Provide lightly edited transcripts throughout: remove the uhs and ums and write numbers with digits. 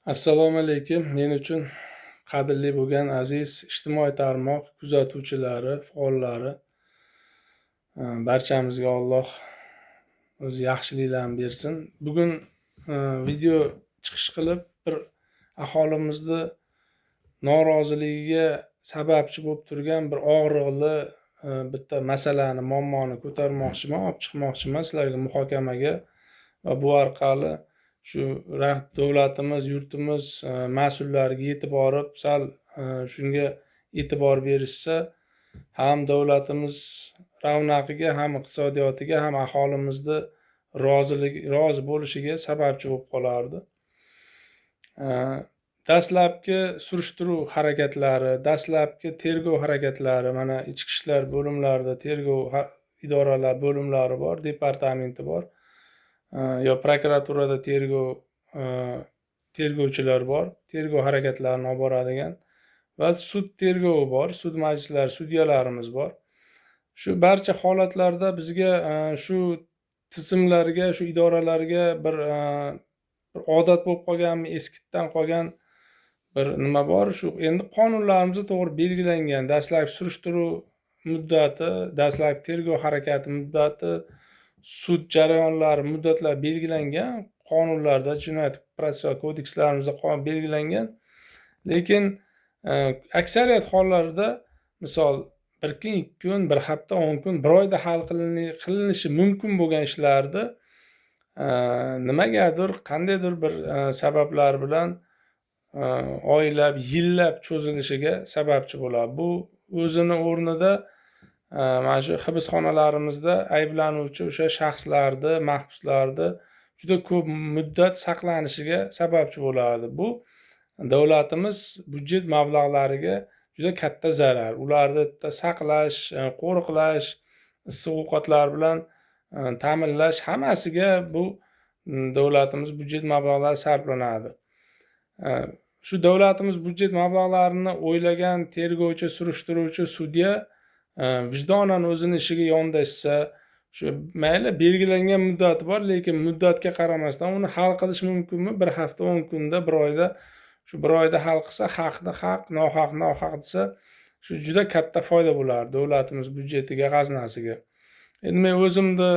Assalomu alaykum. Men uchun qadrli bo'lgan aziz ijtimoiy tarmoq kuzatuvchilari, faollari, barchamizga Alloh o'z yaxshiliklarni bersin. Bugun video chiqish qilib bir aholimizni noroziligiga sababchi bo'lib turgan bir og'riqli bitta masalani, muammoni ko'tarmoqchiman, olib chiqmoqchiman sizlarga muhokamaga va bu orqali shu davlatimiz, yurtimiz mas'ullariga yetib borib, sal shunga e'tibor berishsa, ham davlatimiz ravnaqiga, ham iqtisodiyotiga, ham aholimizni rozi bo'lishiga sababchi bo'lib qolardi. Dastlabki surishtiruv harakatlari, dastlabki tergov harakatlari, mana ichki ishlar bo'limlarida tergov idoralar bo'limlari bor, departamenti bor. Yo prokuraturada tergovchilar bor, tergov harakatlarini olib boradigan va sud tergovi bor, sud majlislari, sudyalarimiz bor. Shu barcha holatlarda bizga shu tizimlarga, shu idoralarga bir odat bo'lib qolganmi, eskitdan qolgan bir nima bor. Shu endi qonunlarimizda to'g'ri belgilangan dastlabki surishtiruv muddati, dastlabki tergov harakati muddati, sud jarayonlari muddatlar belgilangan qonunlarda, jinoyat protsessual kodekslarimizda belgilangan. Lekin aksariyat hollarda misol 1 kun, 2 kun, 1 hafta, 10 kun, 1 oyda hal qilinishi mumkin bo'lgan ishlarni nimagadir, qandaydir bir sabablar bilan oylab, yillab cho'zilishiga sababchi bo'ladi. Bu o'zini o'rnida mana shu hibsxonalarimizda ayblanuvchi o'sha shaxslarni, mahbuslarni juda ko'p muddat saqlanishiga sababchi bo'ladi. Bu davlatimiz byudjet mablag'lariga juda katta zarar. Ularni saqlash, qo'riqlash, issiq ovqatlar bilan ta'minlash, hammasiga bu davlatimiz byudjet mablag'lari sarflanadi. Shu davlatimiz byudjet mablag'larini o'ylagan tergovchi, surishtiruvchi, sudya vijdonan o'zini ishiga yondashsa, shu mayli belgilangan muddati bor, lekin muddatga qaramasdan uni hal qilish mumkinmi? 1 hafta, 10 kunda, 1 oyda, shu 1 oyda hal qilsa, haqni haq, nohaqni nohaq desa, shu juda katta foyda bo'lardi davlatimiz byudjetiga, g'aznasiga. Endi men o'zimni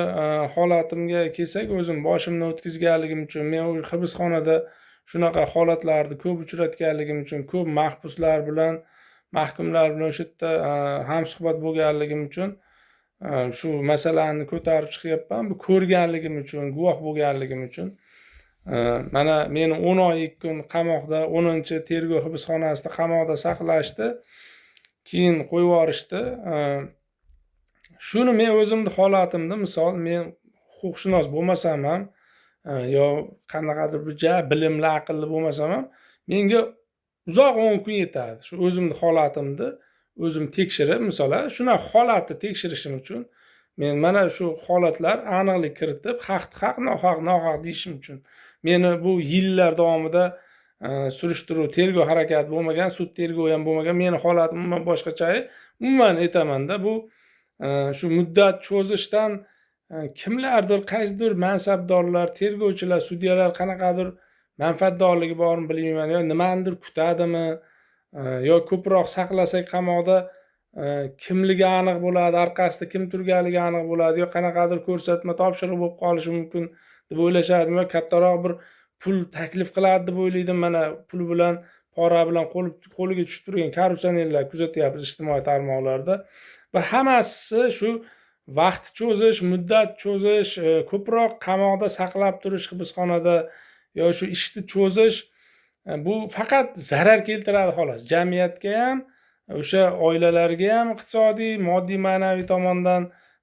holatimga kelsak, o'zim boshimdan o'tkazganligim uchun, men o'sha hibsxonada shunaqa holatlarni ko'p uchratganligim uchun, ko'p mahbuslar bilan, mahkumlar bilan o'sha yerda hamsuhbat bo'lganligim uchun shu masalani ko'tarib chiqyapman. Bu ko'rganligim uchun, guvoh bo'lganligim uchun. Mana meni 10 oy 2 kun qamoqda, 10-tergov hibsxonasida qamoqda saqlashdi. Keyin qo'yib yuborishdi. Shuni men o'zimni holatimda, misol, men huquqshunos bo'lmasam ham, yo qanaqadir bir bilimli, aqlli bo'lmasam ham, menga uzoq 10 kun yetadi. Shu o'zimni holatimni o'zim tekshirib, misol, shunaqa holatni tekshirishim uchun men mana shu holatlar aniqlik kiritib, haqni haq, nohaq nohaq deyishim uchun meni bu yillar davomida surishtiruv, tergov harakati bo'lmagan, sud tergovi ham bo'lmagan, meni holatim umuman boshqacha. Umuman aytaman-da, bu shu muddat cho'zishdan kimlardir, qaysidir mansabdorlar, tergovchilar, sudyalar qanaqadir manfaatdorligi bormi bilmayman, yo nimanidir kutadimi, yo ko'proq saqlasak qamoqda kimligi aniq bo'ladi, orqasida kim turganligi aniq bo'ladi, yo qanaqadir ko'rsatma topshiriq bo'lib qolishi mumkin deb o'ylashadimi, yo kattaroq bir pul taklif qiladi deb o'ylaydim. Mana pul bilan, pora bilan qo'liga tushib turgan korrupsionerlar kuzatyapmiz ijtimoiy tarmoqlarda. Va hammasi shu vaqt cho'zish, muddat cho'zish, ko'proq qamoqda saqlab turish, hibsxonada, yo shu ishni cho'zish, bu faqat zarar keltiradi xolos. Jamiyatga ham, o'sha oilalarga ham iqtisodiy, moddiy, ma'naviy tomondan,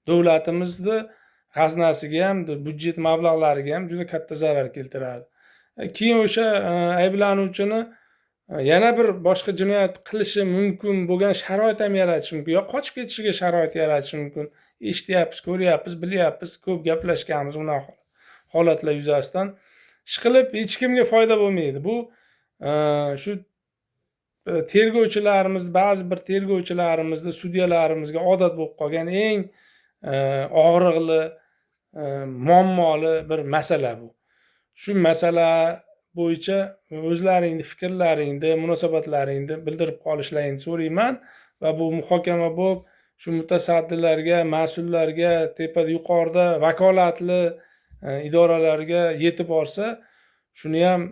davlatimizni g'aznasiga ham, byudjet mablag'lariga ham juda katta zarar keltiradi. Keyin o'sha ayblanuvchini yana bir boshqa jinoyat qilishi mumkin bo'lgan sharoit ham yaratish mumkin, yo qochib ketishiga sharoit yaratish mumkin. Eshityapmiz, ko'ryapmiz, bilyapmiz, ko'p gaplashganmiz unaqa holatlar yuzasidan. Ishqilib hech kimga foyda bo'lmaydi. Bu shu tergovchilarimiz, ba'zi bir tergovchilarimizda, sudyalarimizga odat bo'lib qolgan eng og'riqli, muammoli bir masala bu. Shu masala bo'yicha o'zlaringni fikrlaringni, munosabatlaringni bildirib qolishlaringni so'rayman va bu muhokama bo'lib, shu mutasaddilarga, mas'ullarga, tepada yuqorida vakolatli idoralarga yetib borsa, shuni ham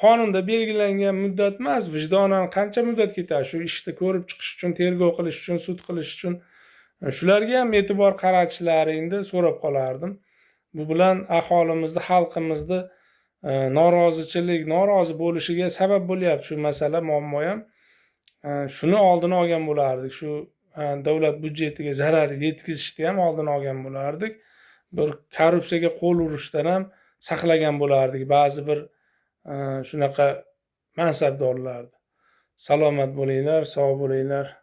qonunda belgilangan muddat emas, vijdonan qancha muddat ketadi shu ishni ko'rib chiqish uchun, tergov qilish uchun, sud qilish uchun, shularga ham e'tibor qaratishlaringni so'rab qolardim. Bu bilan aholimizni, xalqimizni norozi bo'lishiga sabab bo'lyapti shu masala, muammo ham. Shuni oldini olgan bo'lardik. Shu davlat byudjetiga zarar yetkazishni ham oldini olgan bo'lardik. Bir korrupsiyaga qo'l urishdan ham saqlagan bo'lardik ba'zi bir shunaqa mansabdorlarni. Salomat bo'linglar, sog' bo'linglar.